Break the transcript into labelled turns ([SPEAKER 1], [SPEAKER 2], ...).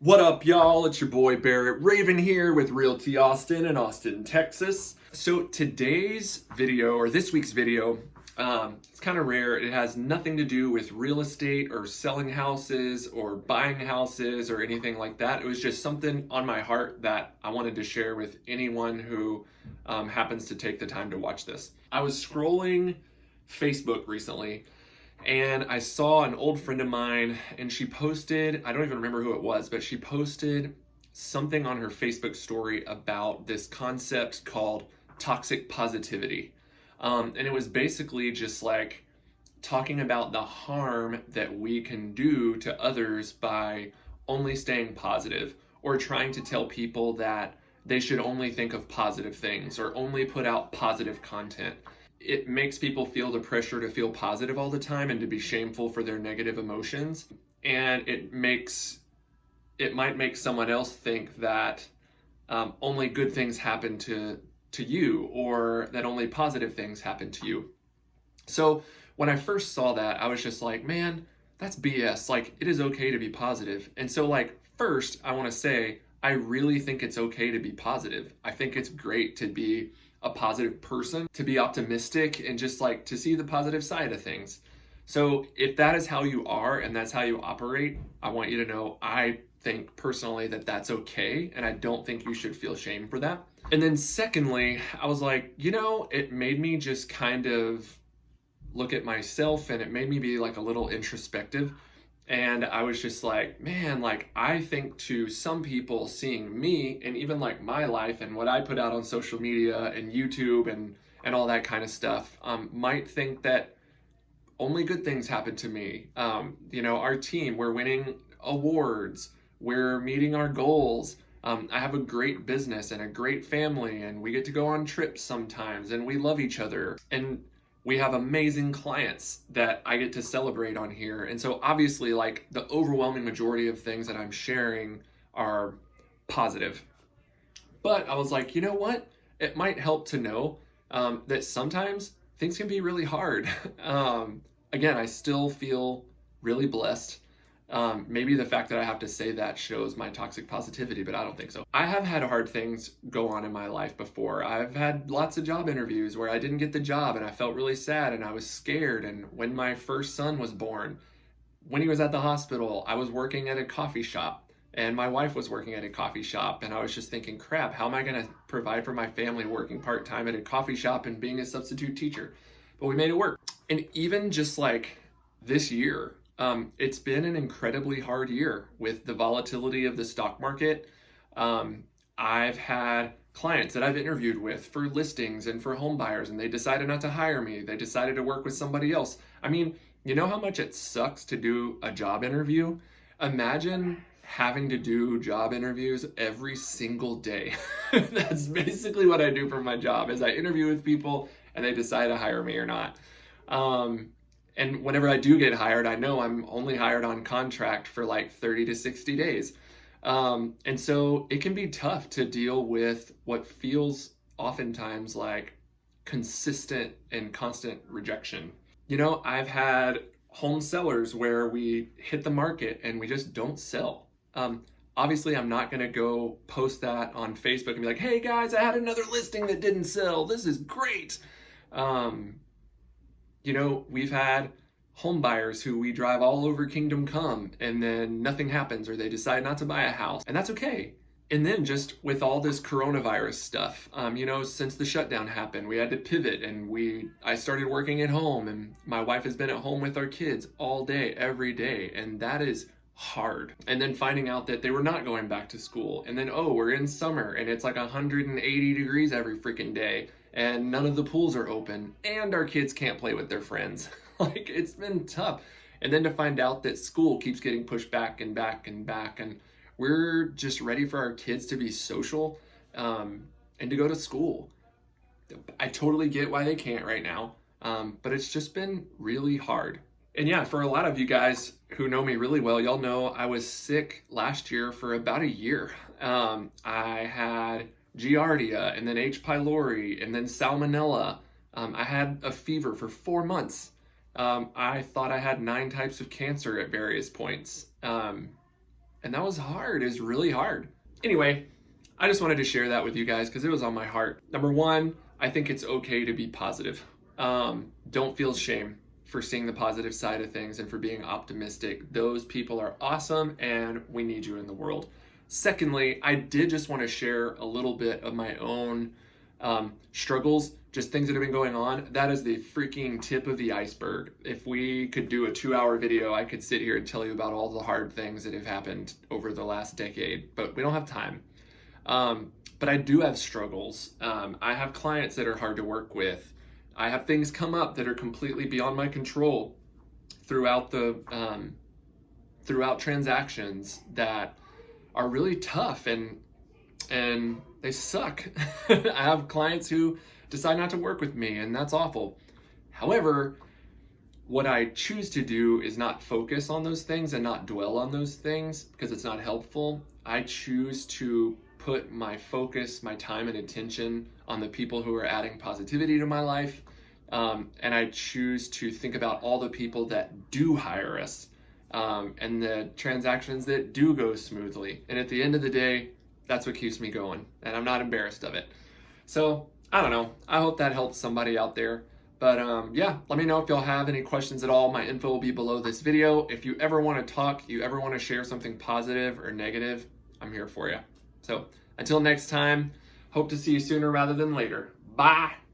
[SPEAKER 1] What up, y'all? It's your boy Barrett Raven here with Realty Austin in Austin, Texas. So today's video, or this week's video, it's kind of rare. It has nothing to do with real estate or selling houses or buying houses or anything like that. It was just something on my heart that I wanted to share with anyone who happens to take the time to watch this. I was scrolling Facebook recently and I saw an old friend of mine, and she posted, I don't even remember who it was, but she posted something on her Facebook story about this concept called toxic positivity. And it was basically just like talking about the harm that we can do to others by only staying positive or trying to tell people that they should only think of positive things or only put out positive content. It makes people feel the pressure to feel positive all the time and to be shameful for their negative emotions. And it might make someone else think that only good things happen to you, or that only positive things happen to you. So when I first saw that, I was just like, man, that's BS. Like, it is okay to be positive. And so, like, first, I want to say, I really think it's okay to be positive. I think it's great to be a positive person, to be optimistic, and just like to see the positive side of things. So if that is how you are and that's how you operate, I want you to know I think personally that that's okay, and I don't think you should feel shame for that. And then secondly, I was like, it made me just kind of look at myself, and it made me be like a little introspective. And I was just like, man, like, I think to some people seeing me and even like my life and what I put out on social media and YouTube and all that kind of stuff, might think that only good things happen to me. Our team, we're winning awards, we're meeting our goals. I have a great business and a great family, and we get to go on trips sometimes, and we love each other. And we have amazing clients that I get to celebrate on here. And so obviously, like, the overwhelming majority of things that I'm sharing are positive. But I was like, you know what? It might help to know that sometimes things can be really hard. Again, I still feel really blessed. Maybe the fact that I have to say that shows my toxic positivity, but I don't think so. I have had hard things go on in my life before. I've had lots of job interviews where I didn't get the job and I felt really sad and I was scared. And when my first son was born, when he was at the hospital, I was working at a coffee shop and my wife was working at a coffee shop. And I was just thinking, crap, how am I going to provide for my family working part-time at a coffee shop and being a substitute teacher? But we made it work. And even just like this year, it's been an incredibly hard year with the volatility of the stock market. I've had clients that I've interviewed with for listings and for home buyers, and they decided not to hire me. They decided to work with somebody else. I mean, you know how much it sucks to do a job interview? Imagine having to do job interviews every single day. That's basically what I do for my job, is I interview with people and they decide to hire me or not. And whenever I do get hired, I know I'm only hired on contract for like 30 to 60 days. And so it can be tough to deal with what feels oftentimes like consistent and constant rejection. I've had home sellers where we hit the market and we just don't sell. Obviously, I'm not going to go post that on Facebook and be like, hey guys, I had another listing that didn't sell. This is great. We've had home buyers who we drive all over Kingdom Come and then nothing happens, or they decide not to buy a house, and that's okay. And then just with all this coronavirus stuff, since the shutdown happened, we had to pivot, and I started working at home, and my wife has been at home with our kids all day, every day, and that is hard. And then finding out that they were not going back to school, and then, we're in summer and it's like 180 degrees every freaking day, and none of the pools are open, and our kids can't play with their friends. Like, it's been tough. And then to find out that school keeps getting pushed back and back and back, and we're just ready for our kids to be social and to go to school. I totally get why they can't right now, but it's just been really hard. And yeah, for a lot of you guys who know me really well, y'all know I was sick last year for about a year. I had Giardia, and then H. pylori, and then salmonella. I had a fever for 4 months. I thought I had 9 types of cancer at various points. And And that was hard. It was really hard. Anyway, I just wanted to share that with you guys because it was on my heart. Number one, I think it's okay to be positive. Don't feel shame for seeing the positive side of things and for being optimistic. Those people are awesome and we need you in the world. Secondly, I did just want to share a little bit of my own struggles, just things that have been going on. That is the freaking tip of the iceberg. If we could do a 2-hour video, I could sit here and tell you about all the hard things that have happened over the last decade, but we don't have time. But I do have struggles. I have clients that are hard to work with. I have things come up that are completely beyond my control throughout transactions that are really tough and they suck. I have clients who decide not to work with me, and that's awful. However, what I choose to do is not focus on those things and not dwell on those things because it's not helpful. I choose to put my focus, my time and attention on the people who are adding positivity to my life. And I choose to think about all the people that do hire us, and the transactions that do go smoothly. And at the end of the day, that's what keeps me going, and I'm not embarrassed of it. So I don't know. I hope that helps somebody out there. But yeah, let me know if y'all have any questions at all. My info will be below this video. If you ever want to talk, you ever want to share something positive or negative, I'm here for you. So until next time, hope to see you sooner rather than later. Bye.